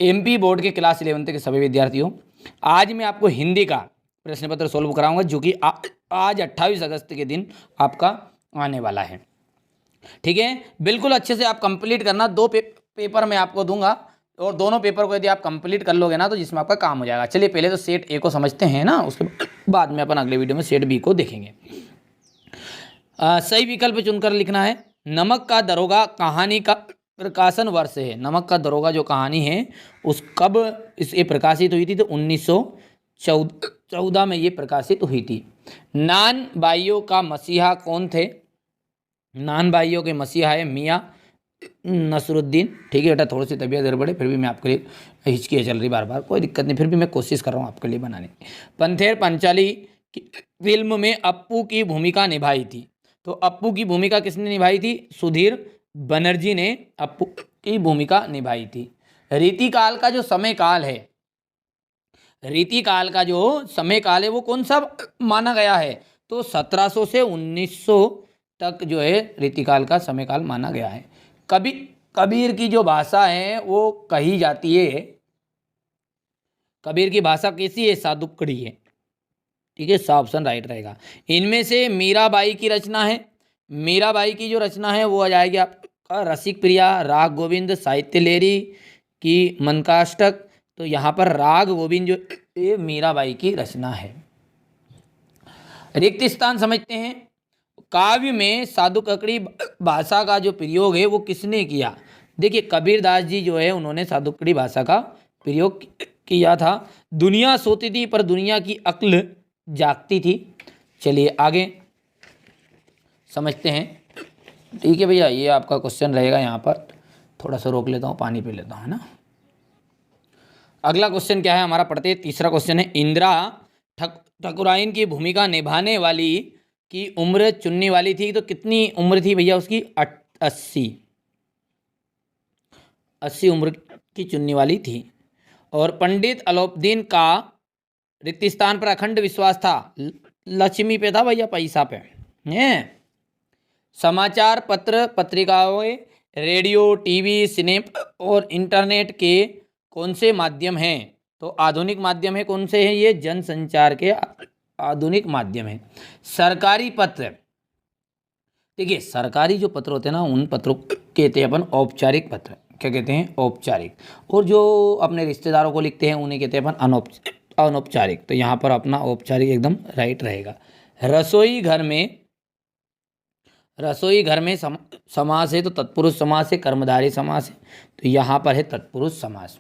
MP board के class 11th के सभी विद्यार्थियों, आज मैं आपको हिंदी का प्रश्न पत्र सोल्व कराऊंगा जो कि आज 28 अगस्त के दिन आपका आने वाला है। ठीक है, बिल्कुल अच्छे से आप कंप्लीट करना। दो पेपर मैं आपको दूंगा और दोनों पेपर को यदि आप कंप्लीट कर लोगे ना तो जिसमें आपका काम हो जाएगा। चलिए पहले तो सेट ए को समझते हैं ना, उसके बाद में अपन अगले वीडियो में सेट बी को देखेंगे। सही विकल्प चुनकर लिखना है। नमक का दरोगा कहानी का प्रकाशन वर्ष है। नमक का दरोगा जो कहानी है उस कब इसे प्रकाशित हुई थी, तो 1914 में ये प्रकाशित हुई थी। नान भाइयों का मसीहा कौन थे? नान भाइयों के मसीहा है मियाँ नसरुद्दीन। ठीक है बेटा, थोड़ी सी तबीयत गड़बड़े, फिर भी मैं आपके लिए हिचकी चल रही बार बार, कोई दिक्कत नहीं, फिर भी मैं कोशिश कर रहा हूँ आपके लिए बनाने की। पंथेर पंचाली की फिल्म में अप्पू की भूमिका निभाई थी। तो अप्पू की भूमिका किसने निभाई थी? सुधीर बनर्जी ने अप्पू की भूमिका निभाई थी। रीतिकाल का जो समय काल है, रीतिकाल का जो समय काल है वो कौन सा माना गया है? तो 1700 से 1900 तक जो है रीतिकाल का समय काल माना गया है। कबीर की जो भाषा है वो कही जाती है, कबीर की भाषा कैसी है? सादुक्कड़ी है। ठीक है, सा ऑप्शन राइट रहेगा। इनमें से मीराबाई की रचना है, मीराबाई की जो रचना है वो आ जाएगी आपका रसिक प्रिया, राग गोविंद, साहित्य लेरी की मनकाष्टक। तो यहाँ पर राग गोविंद जो ये मीराबाई की रचना है। रिक्त स्थान समझते हैं। काव्य में सादुक्कड़ी भाषा का जो प्रयोग है वो किसने किया? देखिए कबीरदास जी जो है उन्होंने सादुक्कड़ी भाषा का प्रयोग किया था। दुनिया सोती थी पर दुनिया की अक्ल जागती थी। चलिए आगे समझते हैं। ठीक है भैया, ये आपका क्वेश्चन रहेगा। यहाँ पर थोड़ा सा रोक लेता हूँ, पानी पी लेता हूँ, है ना। अगला क्वेश्चन क्या है हमारा, पढ़ते हैं। तीसरा क्वेश्चन है, इंदिरा ठाकुराइन की भूमिका निभाने वाली की उम्र चुनने वाली थी। तो कितनी उम्र थी भैया उसकी? 80 उम्र की चुनने वाली थी। और पंडित अलाउद्दीन का रिक्त स्थान पर अखंड विश्वास था। लक्ष्मी पे था भैया, पैसा पे है। समाचार पत्र पत्रिकाओं, रेडियो, टीवी, सिनेमा और इंटरनेट के कौन से माध्यम हैं? तो आधुनिक माध्यम है। कौन से हैं ये? जनसंचार के आधुनिक माध्यम है। सरकारी पत्र, देखिए सरकारी जो पत्र होते हैं ना उन पत्रों कहते हैं अपन औपचारिक पत्र। क्या कहते हैं? औपचारिक। और जो अपने रिश्तेदारों को लिखते हैं उन्हें कहते हैं अपन अनौपचारिक। तो यहाँ पर अपना औपचारिक एकदम राइट रहेगा। रसोई घर में समास है तो तत्पुरुष समास है, कर्मधारय समास है। तो यहाँ पर है तत्पुरुष समास।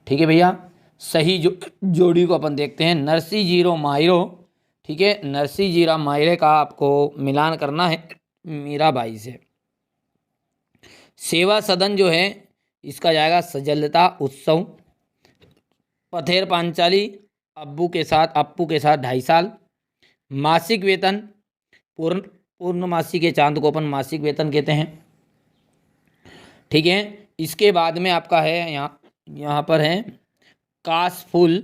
ठीक है भैया, सही जोड़ी को अपन देखते हैं। नरसी जीरो माहिरो। ठीक है, नरसी जीरा माहिरे का आपको मिलान करना है मीराबाई से। सेवा सदन जो है इसका जाएगा सजलता उत्सव। पथेर पांचाली अप्पू के साथ 2.5 साल। मासिक वेतन, पूर्णमासी के चांद को अपन मासिक वेतन कहते हैं। ठीक है, इसके बाद में आपका है यहाँ पर है काशफूल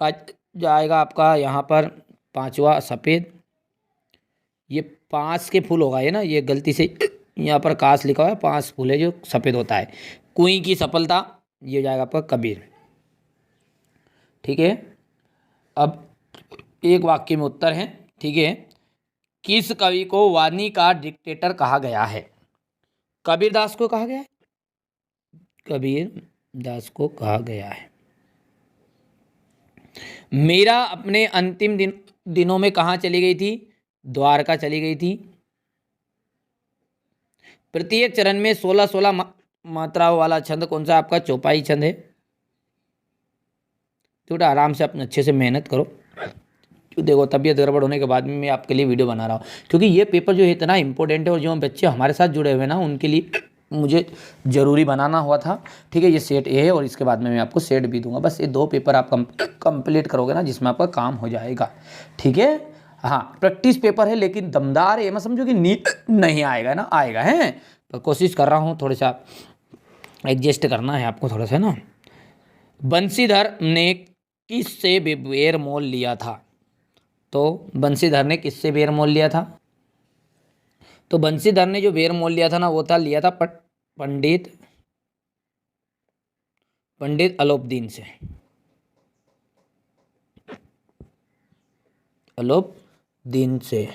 का जाएगा आपका यहाँ पर 5वां सफ़ेद। ये 5 के फूल होगा ये ना, ये गलती से यहाँ पर काश लिखा हुआ है, 5 फूल है जो सफ़ेद होता है। कुई की सफलता, ये जाएगा आपका कबीर। ठीक है, अब एक वाक्य में उत्तर है। ठीक है, किस कवि को वाणी का डिक्टेटर कहा गया है? कबीरदास को कहा गया है, कबीरदास को कहा गया है। मीरा अपने अंतिम दिनों में कहाँ चली गई थी? द्वारका चली गई थी। प्रत्येक चरण में 16 मात्राओं वाला छंद कौन सा आपका? चौपाई छंद है। तो बेटा आराम से अपने अच्छे से मेहनत करो। क्यों देखो तबीयत गड़बड़ होने के बाद में मैं आपके लिए वीडियो बना रहा हूँ, क्योंकि ये पेपर जो है इतना इंपॉर्टेंट है और जो बच्चे हमारे साथ जुड़े हुए ना उनके लिए मुझे ज़रूरी बनाना हुआ था। ठीक है, ये सेट ए है और इसके बाद में मैं आपको सेट बी दूंगा। बस ये 2 पेपर आप कंप्लीट करोगे ना जिसमें आपका काम हो जाएगा। ठीक है, हाँ प्रैक्टिस पेपर है लेकिन दमदार है, मैं समझो कि नीट नहीं आएगा ना, आएगा है तो कोशिश कर रहा हूँ, थोड़ा सा एडजस्ट करना है आपको थोड़ा सा ना। बंशीधर ने किससे बेर मोल लिया था? तो बंशीधर ने किससे बेर मोल लिया था? तो बंशीधर ने जो बेर मोल लिया था ना वो था लिया था पंडित पंडित अलोपदीन से, अलोपदीन से।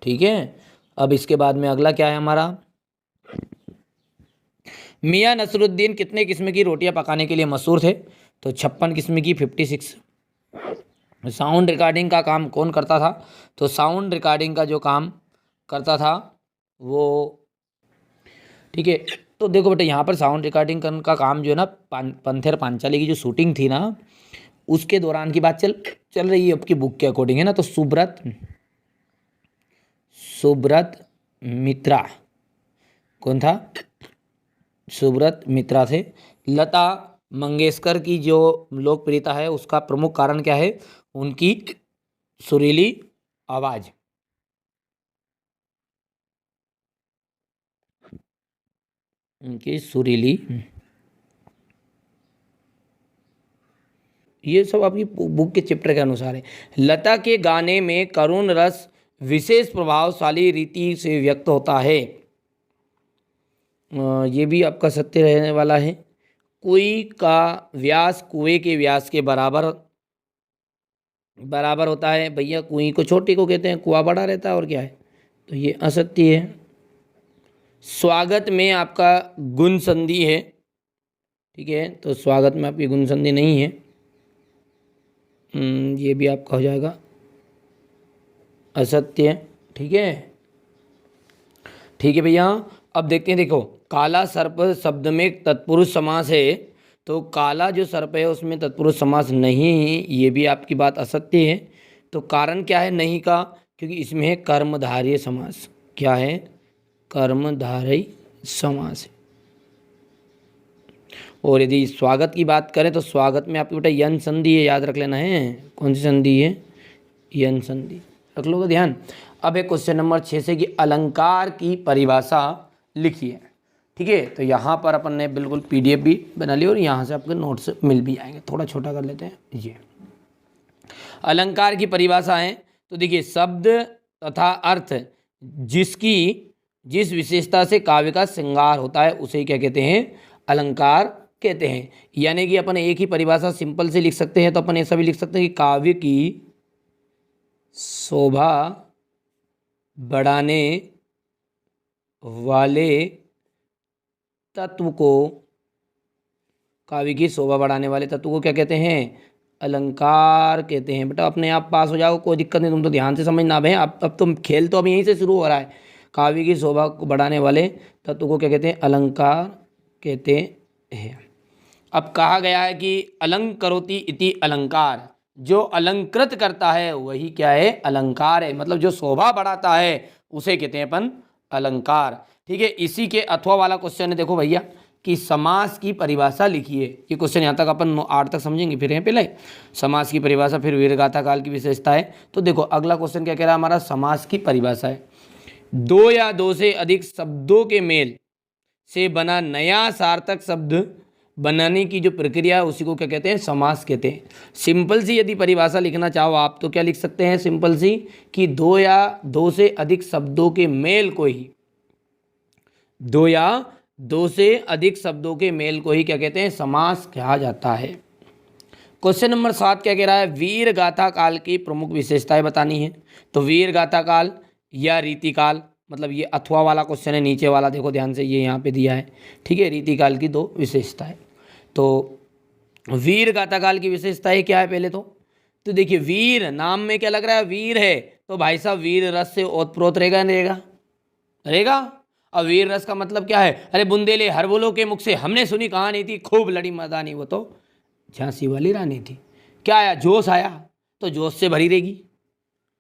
ठीक है, अब इसके बाद में अगला क्या है हमारा, मियाँ नसरुद्दीन कितने किस्म की रोटियां पकाने के लिए मशहूर थे? तो 56 किस्म की, 56। साउंड रिकॉर्डिंग का काम कौन करता था? तो साउंड रिकॉर्डिंग का जो काम करता था वो, ठीक है। तो देखो बेटा, यहाँ पर साउंड रिकॉर्डिंग का काम जो है ना, पंथेर पांचाली की जो शूटिंग थी ना, उसके दौरान की बात चल रही है आपकी बुक के अकॉर्डिंग, है ना। तो सुब्रत मित्रा कौन था? सुब्रत मित्रा थे। लता मंगेशकर की जो लोकप्रियता है उसका प्रमुख कारण क्या है? उनकी सुरीली आवाज। उनकी सुरीली, ये सब आपकी बुक के चैप्टर के अनुसार है। लता के गाने में करुण रस विशेष प्रभावशाली रीति से व्यक्त होता है। ये भी आपका सत्य रहने वाला है। कुएं का व्यास कुएं के व्यास के बराबर बराबर होता है। भैया कुएं को छोटी को कहते हैं, कुआं बड़ा रहता है, और क्या है, तो ये असत्य है। स्वागत में आपका गुण संधि है, ठीक है, तो स्वागत में आपकी गुण संधि नहीं है। ये भी आपका हो जाएगा असत्य, ठीक है। ठीक है भैया, अब देखते हैं, देखो काला सर्प शब्द में तत्पुरुष समास है, तो काला जो सर्प है उसमें तत्पुरुष समास नहीं है, ये भी आपकी बात असत्य है। तो कारण क्या है नहीं का? क्योंकि इसमें है कर्मधारय समास। क्या है? कर्मधारय समास है। और यदि स्वागत की बात करें तो स्वागत में आपके बेटा यन संधि है, याद रख लेना है। कौन सी संधि है? यन संधि, रख लोगे ध्यान। अब एक क्वेश्चन नंबर 6 से कि अलंकार की परिभाषा लिखिए। ठीक है, तो यहाँ पर अपन ने बिल्कुल पीडीएफ भी बना ली और यहाँ से आपके नोट्स मिल भी आएंगे। थोड़ा छोटा कर लेते हैं। ये अलंकार की परिभाषा है, तो देखिए शब्द तथा अर्थ जिस विशेषता से काव्य का श्रृंगार होता है उसे क्या कहते हैं? अलंकार कहते हैं। यानी कि अपन एक ही परिभाषा सिंपल से लिख सकते हैं, तो अपन ऐसा भी लिख सकते हैं कि काव्य की शोभा बढ़ाने वाले तत्व को, काव्य की शोभा बढ़ाने वाले तत्व को क्या कहते हैं? अलंकार कहते हैं। बेटा अपने आप पास हो जाओ, कोई दिक्कत नहीं, तुम तो ध्यान से समझना है। अब तुम खेल तो अब यहीं से शुरू हो रहा है। काव्य की शोभा को बढ़ाने वाले तत्व को क्या कहते हैं? अलंकार कहते हैं। अब कहा गया है कि अलंकरोति इति अलंकार, जो अलंकृत करता है वही क्या है? अलंकार है। मतलब जो शोभा बढ़ाता है उसे कहते हैं अपन अलंकार। ठीक है, इसी के अथवा वाला क्वेश्चन है, देखो भैया कि समास की परिभाषा लिखिए। ये क्वेश्चन यहाँ तक अपन 8 तक समझेंगे, फिर हैं पहले समास की परिभाषा, फिर वीरगाथा काल की विशेषता है। तो देखो अगला क्वेश्चन क्या कह रहा है हमारा? समास की परिभाषा है, दो या दो से अधिक शब्दों के मेल से बना नया सार्थक शब्द बनाने की जो प्रक्रिया है उसी को क्या कहते हैं? समास कहते हैं। सिंपल सी यदि परिभाषा लिखना चाहो आप तो क्या लिख सकते हैं? सिंपल सी कि दो या दो से अधिक शब्दों के मेल को ही, दो या दो से अधिक शब्दों के मेल को ही क्या कहते हैं? समास कहा जाता है। क्वेश्चन नंबर 7 क्या कह रहा है? वीर गाथा काल की प्रमुख विशेषताएं बतानी है। तो वीर गाथा काल या रीतिकाल, मतलब ये अथवा वाला क्वेश्चन है, नीचे वाला देखो ध्यान से, ये यहाँ पे दिया है। ठीक है, रीतिकाल की 2 विशेषताएं। तो वीर गाथा काल की विशेषताएं क्या है पहले तो देखिए वीर नाम में क्या लग रहा है? वीर है, तो भाई साहब वीर रस से ओतप्रोत रहेगा नहीं रहेगा? अब वीर रस का मतलब क्या है? अरे बुंदेले हर बोलो के मुख से हमने सुनी कहानी थी, खूब लड़ी मर्दानी, वो तो झांसी वाली रानी थी। क्या आया? जोश आया, तो जोश से भरी रहेगी।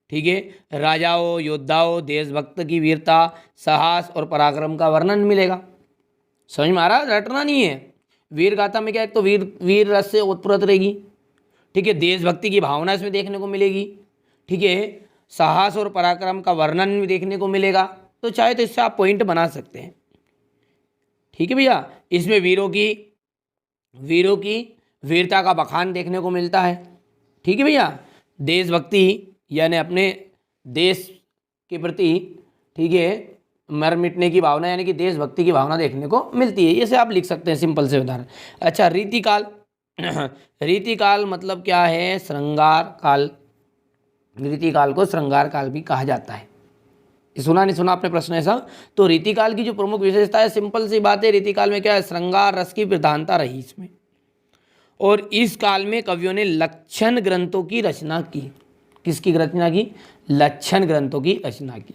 ठीक है, राजाओं, योद्धाओं, देशभक्त की वीरता, साहस और पराक्रम का वर्णन मिलेगा। समझ में आ रहा? रटना नहीं है। वीर गाथा में क्या है? तो वीर रस से ओतप्रोत रहेगी। ठीक है, देशभक्ति की भावना इसमें देखने को मिलेगी। ठीक है, साहस और पराक्रम का वर्णन भी देखने को मिलेगा। तो चाहे तो इससे आप पॉइंट बना सकते हैं। ठीक है भैया, इसमें वीरों की वीरता का बखान देखने को मिलता है। ठीक है भैया, देशभक्ति यानी अपने देश के प्रति, ठीक है, मर मिटने की भावना यानी कि देशभक्ति की भावना देखने को मिलती है। इसे आप लिख सकते हैं सिंपल से उदाहरण। अच्छा, रीतिकाल, रीतिकाल मतलब क्या है? श्रृंगार काल। रीतिकाल को श्रृंगार काल भी कहा जाता है। सुना नहीं सुना आपने प्रश्न ऐसा? तो रीतिकाल की जो प्रमुख विशेषता है, सिंपल सी बात है, रीतिकाल में क्या है? श्रृंगार रस की प्रधानता रही इसमें। और इस काल में कवियों ने लक्षण ग्रंथों की रचना की। किसकी रचना की? लक्षण ग्रंथों की रचना की।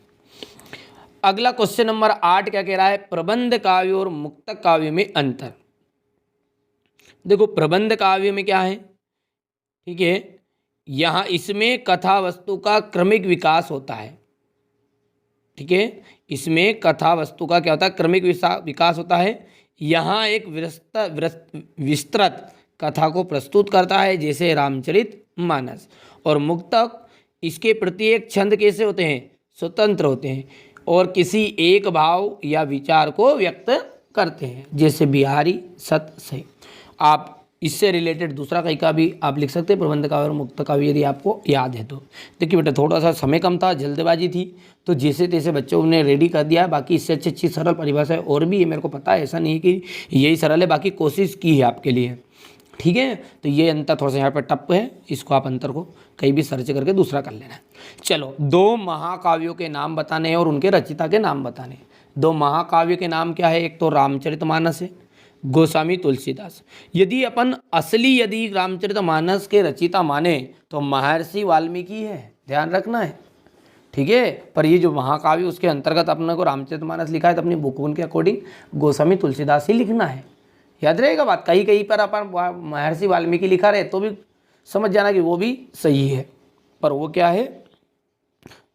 अगला क्वेश्चन नंबर 8 क्या कह रहा है? प्रबंध काव्य और मुक्तक काव्य में अंतर। देखो प्रबंध काव्य में क्या है, ठीक है, यहाँ इसमें कथा वस्तु का क्रमिक विकास होता है। ठीक है, इसमें कथा वस्तु का क्या होता है? क्रमिक विकास होता है। यहाँ एक विस्तृत कथा को प्रस्तुत करता है, जैसे रामचरित मानस। और मुक्तक, इसके प्रत्येक छंद कैसे होते हैं? स्वतंत्र होते हैं और किसी एक भाव या विचार को व्यक्त करते हैं, जैसे बिहारी सत से। आप इससे रिलेटेड दूसरा कहीं का भी आप लिख सकते हैं, प्रबंध काव्य और मुक्त काव्य, यदि आपको याद है तो। देखिए बेटा थोड़ा सा समय कम था, जल्दबाजी थी, तो जैसे तैसे बच्चों ने रेडी कर दिया है। बाकी इससे अच्छी अच्छी सरल परिभाषा और भी है, मेरे को पता है, ऐसा नहीं है कि यही सरल है, बाकी कोशिश की है आपके लिए। ठीक है, तो ये अंतर थोड़ा सा यहाँ पर टप है, इसको आप अंतर को कहीं भी सर्च करके दूसरा कर लेना। चलो, 2 महाकाव्यों के नाम बताने हैं और उनके रचिता के नाम बताने हैं। 2 महाकाव्य के नाम क्या है? एक तो रामचरितमानस है, गोस्वामी तुलसीदास। यदि अपन यदि रामचरितमानस के रचिता माने तो महर्षि वाल्मीकि है, ध्यान रखना है। ठीक है, पर ये जो महाकाव्य उसके अंतर्गत अपने को रामचरितमानस लिखा है, तो अपनी बुक के अकॉर्डिंग गोस्वामी तुलसीदास ही लिखना है। याद रहेगा बात। कहीं कहीं पर अपन महर्षि वाल्मीकि लिखा रहे तो भी समझ जाना कि वो भी सही है, पर वो क्या है,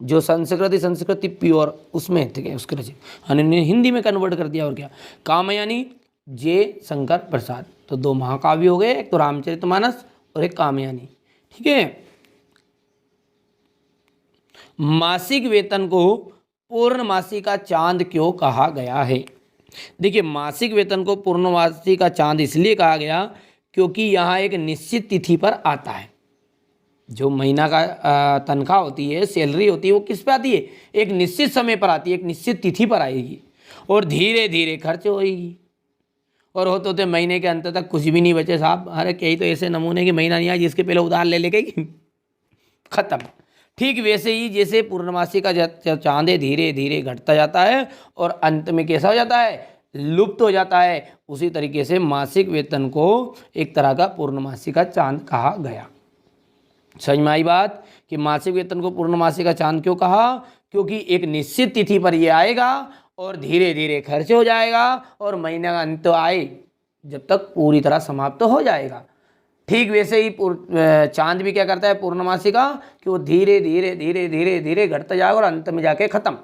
जो संस्कृति प्योर उसमें, ठीक है, उसके रचित, हिंदी में कन्वर्ट कर दिया। और क्या? कामयानी जे शंकर प्रसाद। तो 2 महाकाव्य हो गए, एक तो रामचरितमानस और एक कामयानी। ठीक है, मासिक वेतन को पूर्णमासी का चांद क्यों कहा गया है? देखिए, मासिक वेतन को पूर्णमासी का चांद इसलिए कहा गया क्योंकि यहाँ एक निश्चित तिथि पर आता है। जो महीना का तनख्वाह होती है, सैलरी होती है, वो किस पे आती है? एक निश्चित समय पर आती है, एक निश्चित तिथि पर आएगी और धीरे धीरे खर्च होएगी। और होते होते महीने के अंत तक कुछ भी नहीं बचे साहब। अरे कई तो ऐसे नमूने कि महीना नहीं आया, जिसके पहले उधार ले लेके खत्म। ठीक वैसे ही जैसे पूर्णमासी का चांद है, धीरे धीरे घटता जाता है और अंत में कैसा हो जाता है? लुप्त हो जाता है। उसी तरीके से मासिक वेतन को एक तरह का पूर्णमासी का चांद कहा गया। समझ में आई बात कि मासिक वेतन को पूर्णमासी का चांद क्यों कहा? क्योंकि एक निश्चित तिथि पर ये आएगा और धीरे धीरे खर्च हो जाएगा और महीने का अंत आए जब तक पूरी तरह समाप्त हो जाएगा। ठीक वैसे ही चांद भी क्या करता है पूर्णमासी का, कि वो धीरे धीरे धीरे धीरे धीरे घटता जाएगा और अंत में जाके खत्म,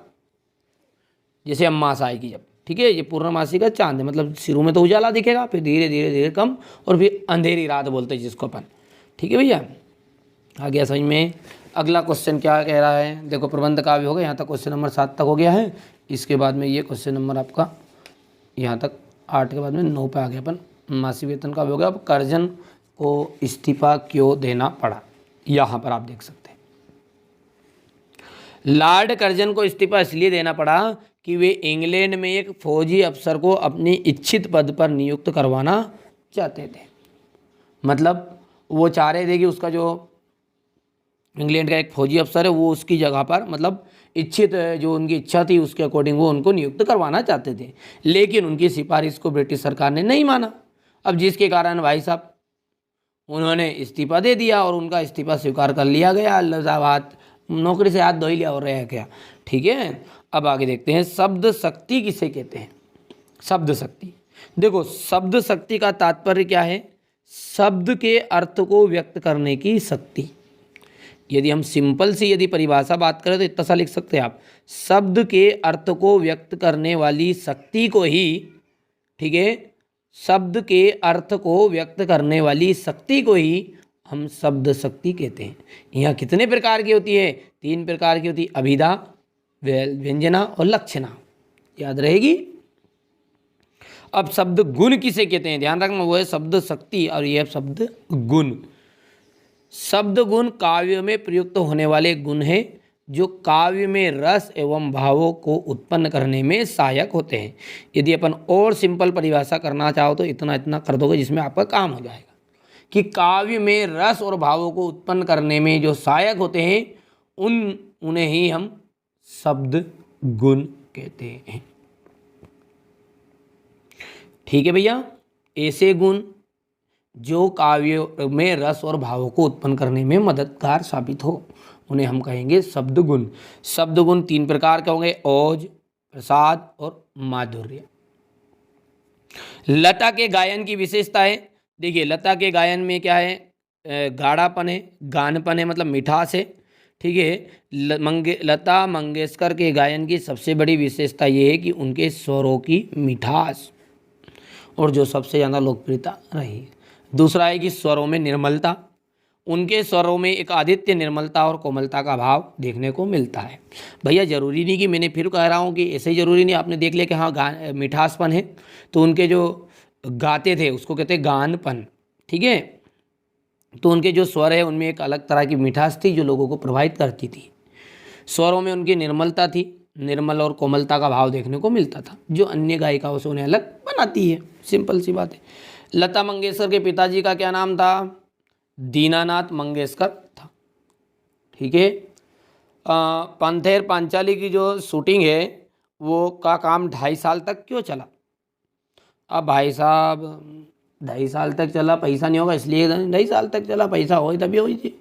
जैसे अमास आएगी जब। ठीक है, ये पूर्णमासी का चांद है, मतलब शुरू में तो उजाला दिखेगा, फिर धीरे धीरे धीरे कम और फिर अंधेरी रात बोलते हैं जिसको अपन। ठीक है भैया, आ गया समझ में? अगला क्वेश्चन क्या कह रहा है? देखो प्रबंध काव्य हो गया, यहाँ तक क्वेश्चन नंबर 7 तक हो गया है। इसके बाद में ये क्वेश्चन नंबर आपका यहाँ तक 8 के बाद में 9 पे आ गया अपन। मासिक वेतन का भी हो गया। अब कर्जन को इस्तीफा क्यों देना पड़ा, यहाँ पर आप देख सकते हैं। लॉर्ड कर्जन को इस्तीफा इसलिए देना पड़ा कि वे इंग्लैंड में एक फौजी अफसर को अपनी इच्छित पद पर नियुक्त करवाना चाहते थे। मतलब वो चाह रहे थे कि उसका जो इंग्लैंड का एक फौजी अफसर है वो उसकी जगह पर, मतलब इच्छित जो उनकी इच्छा थी उसके अकॉर्डिंग वो उनको नियुक्त करवाना चाहते थे, लेकिन उनकी सिफारिश को ब्रिटिश सरकार ने नहीं माना। अब जिसके कारण भाई साहब उन्होंने इस्तीफा दे दिया और उनका इस्तीफा स्वीकार कर लिया गया। अल्लाह साहब हाथ नौकरी से हाथ धो ही लिया और रहा क्या। ठीक है, अब आगे देखते हैं शब्द शक्ति किसे कहते हैं। शब्द शक्ति, देखो शब्द शक्ति का तात्पर्य क्या है? शब्द के अर्थ को व्यक्त करने की शक्ति। यदि हम सिंपल सी यदि परिभाषा बात करें तो इतना सा लिख सकते हैं आप, शब्द के अर्थ को व्यक्त करने वाली शक्ति को ही, ठीक है, शब्द के अर्थ को व्यक्त करने वाली शक्ति को ही हम शब्द शक्ति कहते हैं। यहाँ कितने प्रकार की होती है? 3 प्रकार की होती है, अभिधा, व्यंजना और लक्षणा। याद रहेगी। अब शब्द गुण किसे कहते हैं? ध्यान रखना, वो है शब्द शक्ति और यह शब्द गुण। शब्द गुण काव्य में प्रयुक्त होने वाले गुण हैं जो काव्य में रस एवं भावों को उत्पन्न करने में सहायक होते हैं। यदि अपन और सिंपल परिभाषा करना चाहो तो इतना इतना कर दोगे जिसमें आपका काम हो जाएगा। कि काव्य में रस और भावों को उत्पन्न करने में जो सहायक होते हैं उन्हें ही हम शब्द गुण कहते हैं। ठीक है भैया, ऐसे गुण जो काव्य में रस और भावों को उत्पन्न करने में मददगार साबित हो उन्हें हम कहेंगे शब्द गुण। शब्द गुण 3 प्रकार के होंगे, ओज, प्रसाद और माधुर्य। लता के गायन की विशेषता है, देखिए लता के गायन में क्या है, गाढ़ापन है, गानपन है, मतलब मिठास है। ठीक है, लता मंगेशकर के गायन की सबसे बड़ी विशेषता ये है कि उनके स्वरों की मिठास और जो सबसे ज़्यादा लोकप्रियता रही। दूसरा है कि स्वरों में निर्मलता, उनके स्वरों में एक आदित्य निर्मलता और कोमलता का भाव देखने को मिलता है। भैया ज़रूरी नहीं कि, मैंने फिर कह रहा हूँ कि ऐसे ही ज़रूरी नहीं, आपने देख लिया कि हाँ मिठासपन है, तो उनके जो गाते थे उसको कहते हैं गानपन। ठीक है, तो उनके जो स्वर है उनमें एक अलग तरह की मिठास थी जो लोगों को प्रभावित करती थी। स्वरों में उनकी निर्मलता थी, निर्मल और कोमलता का भाव देखने को मिलता था जो अन्य गायिकाओं से उन्हें अलग बनाती है। सिंपल सी बात है। लता मंगेशकर के पिताजी का क्या नाम था? दीनानाथ मंगेशकर था। ठीक है, पंथेर पांचाली की जो शूटिंग है वो का काम 2.5 साल तक क्यों चला? अब भाई साहब 2.5 साल तक चला, पैसा नहीं होगा इसलिए 2.5 साल तक चला, पैसा हो तभी हुई थी,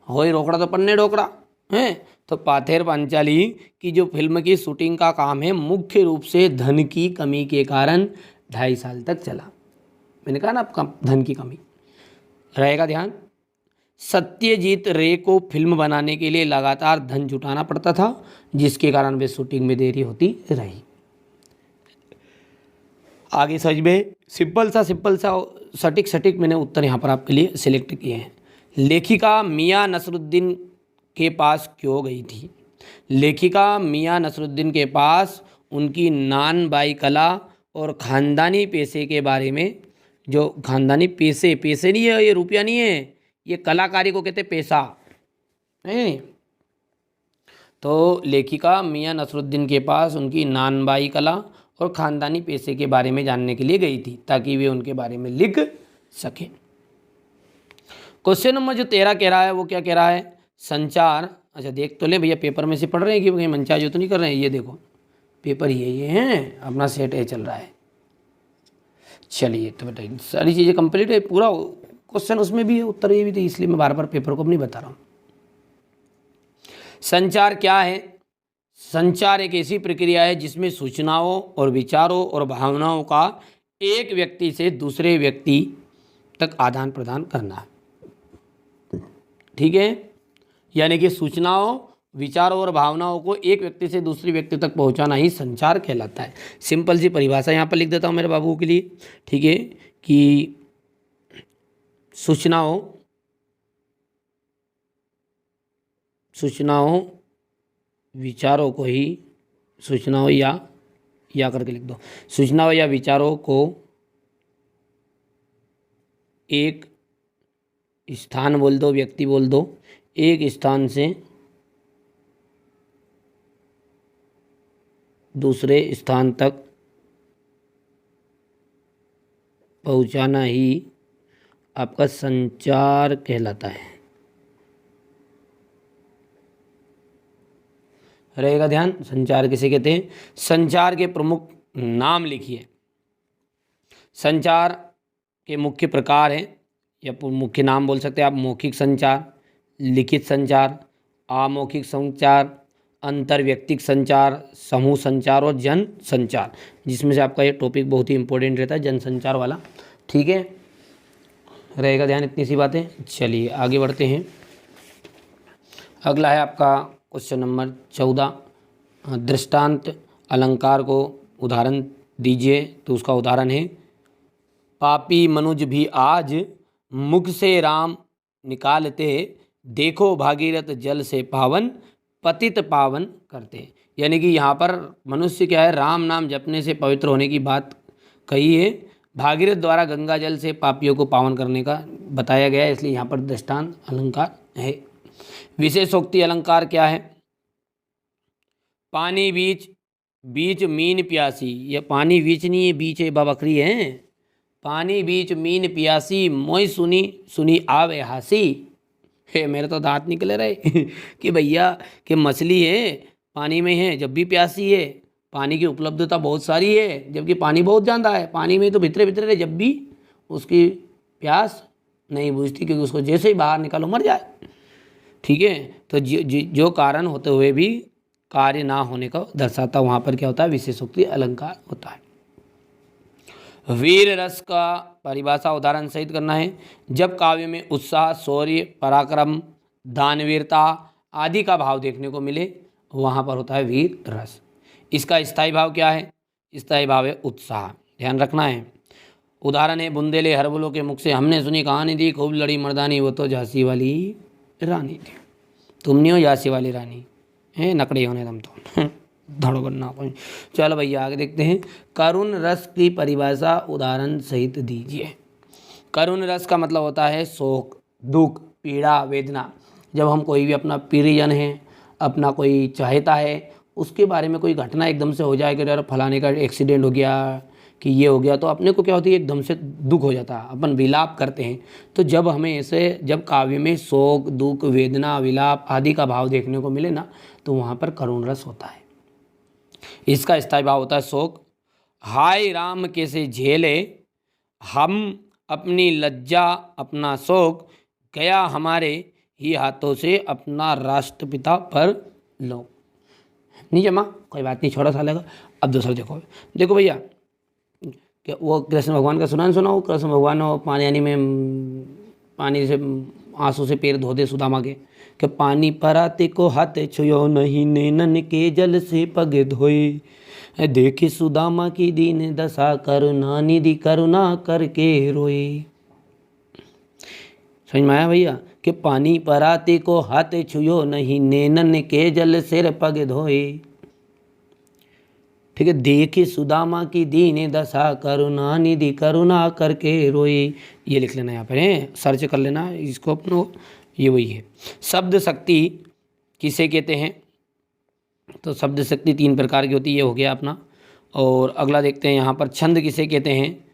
हो रोकड़ा तो पन्ने डोकरा है। तो पाथेर पांचाली की जो फिल्म की शूटिंग का काम है मुख्य रूप से धन की कमी के कारण 2.5 साल तक चला। मैंने कहा ना आपका धन की कमी रहेगा ध्यान। सत्यजीत रे को फिल्म बनाने के लिए लगातार धन जुटाना पड़ता था जिसके कारण वे शूटिंग में देरी होती रही। आगे सच में सिंपल सा सटीक मैंने उत्तर यहाँ पर आपके लिए सिलेक्ट किए हैं। लेखिका मियाँ नसरुद्दीन के पास क्यों गई थी? लेखिका मियाँ नसरुद्दीन के पास उनकी नान बाई कला और ख़ानदानी पेशे के बारे में, जो ख़ानदानी पेशे नहीं है, ये रुपया नहीं है, ये कलाकारी को कहते पेशा नहीं। तो लेखिका मियाँ नसरुद्दीन के पास उनकी नान बाई कला और ख़ानदानी पेशे के बारे में जानने के लिए गई थी ताकि वे उनके बारे में लिख सकें। क्वेश्चन नंबर जो 13 कह रहा है वो क्या कह रहा है? संचार। अच्छा देख तो ले भैया, पेपर में से पढ़ रहे हैं कि कहीं मनचाही तो नहीं कर रहे हैं? ये देखो पेपर ये हैं, अपना सेट है चल रहा है। चलिए तो बेटा सारी चीज़ें कंप्लीट है, पूरा क्वेश्चन उसमें भी है, उत्तर ये भी थे, इसलिए मैं बार बार पेपर को अपनी बता रहा हूँ। संचार क्या है? संचार एक ऐसी प्रक्रिया है जिसमें सूचनाओं और विचारों और भावनाओं का एक व्यक्ति से दूसरे व्यक्ति तक आदान प्रदान करना है। ठीक है, यानी कि सूचनाओं, विचारों और भावनाओं को एक व्यक्ति से दूसरे व्यक्ति तक पहुंचाना ही संचार कहलाता है। सिंपल सी परिभाषा यहाँ पर लिख देता हूँ मेरे बाबू के लिए। ठीक है, कि सूचनाओं विचारों को ही, सूचनाओं या करके लिख दो, सूचनाओं या विचारों को एक स्थान बोल दो, व्यक्ति बोल दो, एक स्थान से दूसरे स्थान तक पहुंचाना ही आपका संचार कहलाता है। रहेगा ध्यान। संचार किसे कहते हैं? संचार के प्रमुख नाम लिखिए। संचार के मुख्य प्रकार हैं या मुख्य नाम बोल सकते हैं आप। मौखिक संचार, लिखित संचार, अमौखिक संचार, अंतर्व्यक्तिक संचार, समूह संचार और जन संचार, जिसमें से आपका ये टॉपिक बहुत ही इंपॉर्टेंट रहता है, जन संचार वाला। ठीक है, रहेगा ध्यान इतनी सी बातें। चलिए आगे बढ़ते हैं। अगला है आपका क्वेश्चन नंबर 14। दृष्टांत अलंकार को उदाहरण दीजिए। तो उसका उदाहरण है, पापी मनुज भी आज मुख से राम निकालते, देखो भागीरथ जल से पावन, पतित पावन करते। यानी कि यहाँ पर मनुष्य क्या है, राम नाम जपने से पवित्र होने की बात कही है। भागीरथ द्वारा गंगा जल से पापियों को पावन करने का बताया गया है, इसलिए यहाँ पर दृष्टांत अलंकार है। विशेषोक्ति अलंकार क्या है? पानी बीच, बीच मीन प्यासी। यह पानी बीच नहीं है, बीच है बकरी है। पानी बीच मीन पियासी, मोई सुनी सुनी आवे हासी। हे मेरे तो दांत निकले रहे कि भैया कि मछली है, पानी में है, जब भी प्यासी है, पानी की उपलब्धता बहुत सारी है, जबकि पानी बहुत ज़्यादा है, पानी में तो भितरे भितरे रहे, जब भी उसकी प्यास नहीं बुझती, क्योंकि उसको जैसे ही बाहर निकालो मर जाए। ठीक है, तो जो कारण होते हुए भी कार्य ना होने का दर्शाता, वहाँ पर क्या होता है, विशेषोक्ति अलंकार होता है। वीर रस का परिभाषा उदाहरण सहित करना है। जब काव्य में उत्साह, शौर्य, पराक्रम, दानवीरता आदि का भाव देखने को मिले, वहाँ पर होता है वीर रस। इसका स्थायी भाव क्या है? स्थायी भाव है उत्साह, ध्यान रखना है। उदाहरण है, बुंदेले हरबुलों के मुख से हमने सुनी कहानी थी, खूब लड़ी मर्दानी, वो तो झांसी वाली रानी थी। तुम नहीं हो झांसी वाली रानी, है नकड़ी होने दम तो धड़ो बनना। चलो भैया आगे देखते हैं। करुण रस की परिभाषा उदाहरण सहित दीजिए। करुण रस का मतलब होता है शोक, दुख, पीड़ा, वेदना। जब हम कोई भी अपना प्रियजन है, अपना कोई चाहता है, उसके बारे में कोई घटना एकदम से हो जाए कि यार फलाने का एक्सीडेंट हो गया, कि ये हो गया, तो अपने को क्या होती है, एकदम से दुख हो जाता है, अपन विलाप करते हैं। तो जब हमें ऐसे, जब काव्य में शोक, दुख, वेदना, विलाप आदि का भाव देखने को मिले ना, तो वहाँ पर करुण रस होता है। इसका स्थायी भाव होता है शोक। हाय राम कैसे झेले हम अपनी लज्जा, अपना शोक, गया हमारे ही हाथों से अपना राष्ट्रपिता पर लो। नहीं जमा, कोई बात नहीं, छोटा सा लगा। अब दूसरा देखो, देखो भैया, क्या वो कृष्ण भगवान का सुनाओ। कृष्ण भगवान पानी में पानी से आंसू से पैर धो दे सुदामा के, कि पानी पराते को हाथ छुयो नहीं, नैनन के जल से पग धोए, देखी सुदामा की दीन दशा, करुणा निधि करुणा करके रोए। समझ में आया भैया, कि पानी पराते को हाथ छुयो नहीं, नैनन के जल से पग धोए। ठीक है, देखी सुदामा की दीन दशा, करुणा निधि करुणा करके रोए। ये लिख लेना यहाँ पर, है सर्च कर लेना इसको अपनो, ये वही है। शब्द शक्ति किसे कहते हैं? तो शब्द शक्ति 3 प्रकार की होती है, ये हो गया अपना। और अगला देखते हैं यहाँ पर, छंद किसे कहते हैं?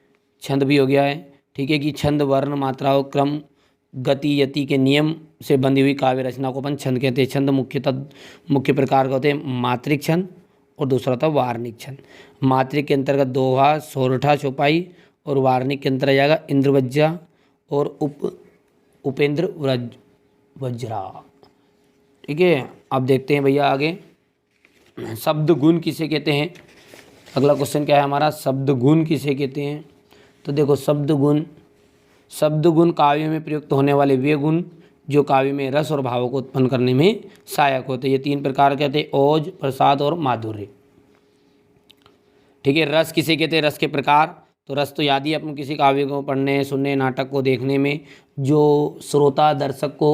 छंद भी हो गया है। ठीक है, कि छंद वर्ण, मात्राओं, क्रम, गति, यति के नियम से बंधी हुई काव्य रचना को अपन छंद कहते हैं। छंद मुख्य प्रकार के होते हैं, मात्रिक छंद और दूसरा था वार्णिक छंद। मात्रिक के अंतर्गत दोहा, सोरठा, चौपाई, और वार्णिक के अंतर्गत जाएगा इंद्रवज्जा और उपेंद्र वज्रा। ठीक है, अब देखते हैं भैया आगे, शब्द गुण किसे कहते हैं? अगला क्वेश्चन क्या है हमारा, शब्द गुण किसे कहते हैं? तो देखो, शब्द गुण काव्य में प्रयुक्त होने वाले वे गुण जो काव्य में रस और भावों को उत्पन्न करने में सहायक होते हैं। ये 3 प्रकार कहते हैं, ओज, प्रसाद और माधुर्य। ठीक है, रस किसे कहते हैं? रस के प्रकार, तो रस तो याद ही अपन किसी काव्य को पढ़ने, सुनने, नाटक को देखने में जो श्रोता दर्शक को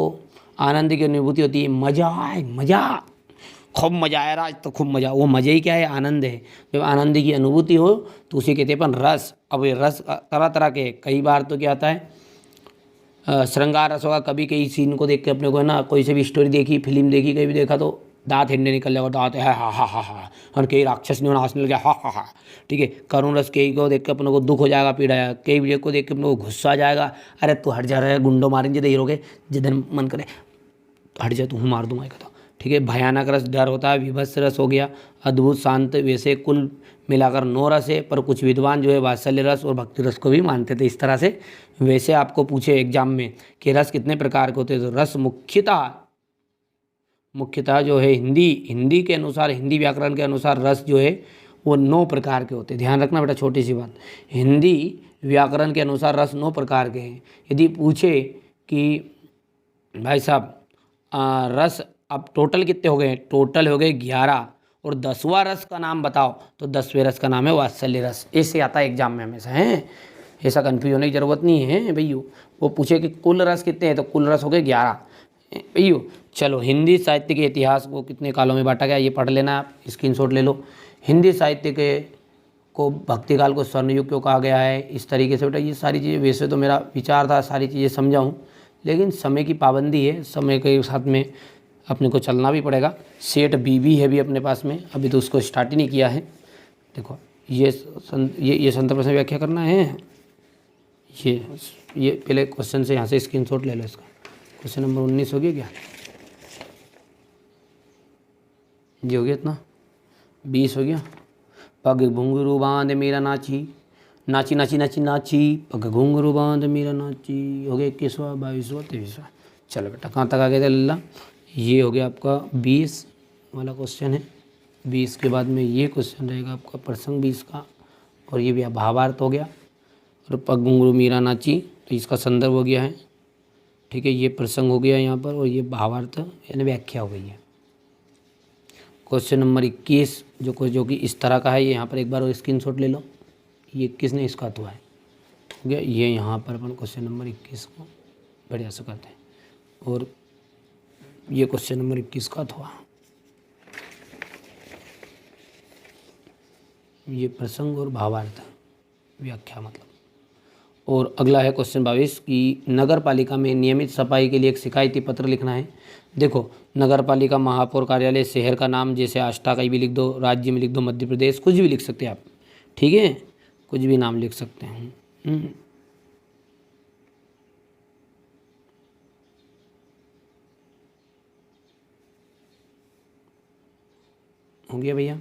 आनंद की अनुभूति होती है, मजा आए, मजा, खूब मजा आया आज तो खूब मजा, वो मजा ही क्या है? आनंद है। जब आनंद की अनुभूति हो तो उसे कहते हैं अपन रस। अब ये रस तरह तरह के, कई बार तो क्या आता है, श्रृंगार रस होगा। कभी कई सीन को देख के अपने को है ना, कोई से भी स्टोरी देखी, फिल्म देखी, कहीं भी देखा तो दांत हिंडे निकल जाएगा, दांत है हा हा हा हा, और कई राक्षस नहीं होना, हंसने लग गया हा हा हा। ठीक है, करुण रस कई को देख के अपने को दुख हो जाएगा, पीड़ा आएगा। कई वीडियो को देख के अपने को गुस्सा आ जाएगा, अरे तू हट जा रहा है, गुंडो मारेंगे तो हीरो के, जिधर मन करे हट जा, तू मार दूंगा कहता। ठीक है, भयानक रस डर होता है, विभत्स रस हो गया, अद्भुत शांत, वैसे कुल मिलाकर 9 रस है। पर कुछ विद्वान जो है वात्सल्य रस और भक्ति रस को भी मानते थे इस तरह से। वैसे आपको पूछे एग्जाम में कि रस कितने प्रकार के होते हैं, तो रस मुख्यतः जो है हिंदी के अनुसार, हिंदी व्याकरण के अनुसार रस जो है वो 9 प्रकार के होते हैं। ध्यान रखना बेटा, छोटी सी बात, हिंदी व्याकरण के अनुसार रस 9 प्रकार के हैं। यदि पूछे कि भाई साहब रस अब टोटल कितने हो गए? टोटल हो गए 11, और 10वां रस का नाम बताओ, तो 10वें रस का नाम है वात्सल्य रस। ऐसे आता है एग्जाम में हमेशा, है ऐसा कन्फ्यूज होने की ज़रूरत नहीं है भैया। वो पूछे कि कुल रस कितने हैं, तो कुल रस हो गए 11 भैया। चलो, हिंदी साहित्य के इतिहास को कितने कालों में बांटा गया ये पढ़ लेना, आप स्क्रीनशॉट ले लो। हिंदी साहित्य को भक्तिकाल को स्वर्णयुग क्यों कहा गया है, इस तरीके से बेटा ये सारी चीज़ें, वैसे तो मेरा विचार था सारी चीज़ें समझाऊँ, लेकिन समय की पाबंदी है, समय के साथ में अपने को चलना भी पड़ेगा। सेट बीबी है भी अपने पास में, अभी तो उसको स्टार्ट ही नहीं किया है। देखो ये संत प्रश्न व्याख्या करना है, ये पहले क्वेश्चन से यहाँ से स्क्रीनशॉट ले लो इसका। क्वेश्चन नंबर 19 हो गया क्या? ये हो गया इतना। 20 हो गया। पग घुंघरू बांध मेरा नाची, नाची नाची नाची नाची, पग घुंघरू बांध मेरा नाची। हो गया 21वां, 22वां, 23वां। चलो बेटा कहाँ तक आ गए थे लल्ला? ये हो गया आपका 20 वाला क्वेश्चन है। 20 के बाद में ये क्वेश्चन रहेगा आपका प्रसंग 20 का, और ये भी भावार्थ हो गया। और पग घुंघरू मीरा नाची तो इसका संदर्भ हो गया है, ठीक है। ये प्रसंग हो गया यहाँ पर, और ये भावार्थ यानी व्याख्या हो गई है। क्वेश्चन नंबर 21 जो कि इस तरह का है, ये यहाँ पर एक बार और स्क्रीनशॉट ले लो। ये 21 ने इसका हुआ है, हो गया। ये यहाँ पर अपन क्वेश्चन नंबर 21 को बढ़िया से करते हैं, और ये क्वेश्चन नंबर 21 का हुआ। ये प्रसंग और भावार्थ व्याख्या मतलब। और अगला है क्वेश्चन 22 कि नगर पालिका में नियमित सफाई के लिए एक शिकायती पत्र लिखना है। देखो, नगर पालिका महापौर कार्यालय, शहर का नाम जैसे आष्टा कहीं भी लिख दो, राज्य में लिख दो मध्य प्रदेश, कुछ भी लिख सकते हैं आप, ठीक है, कुछ भी नाम लिख सकते हैं। हो गया भैया।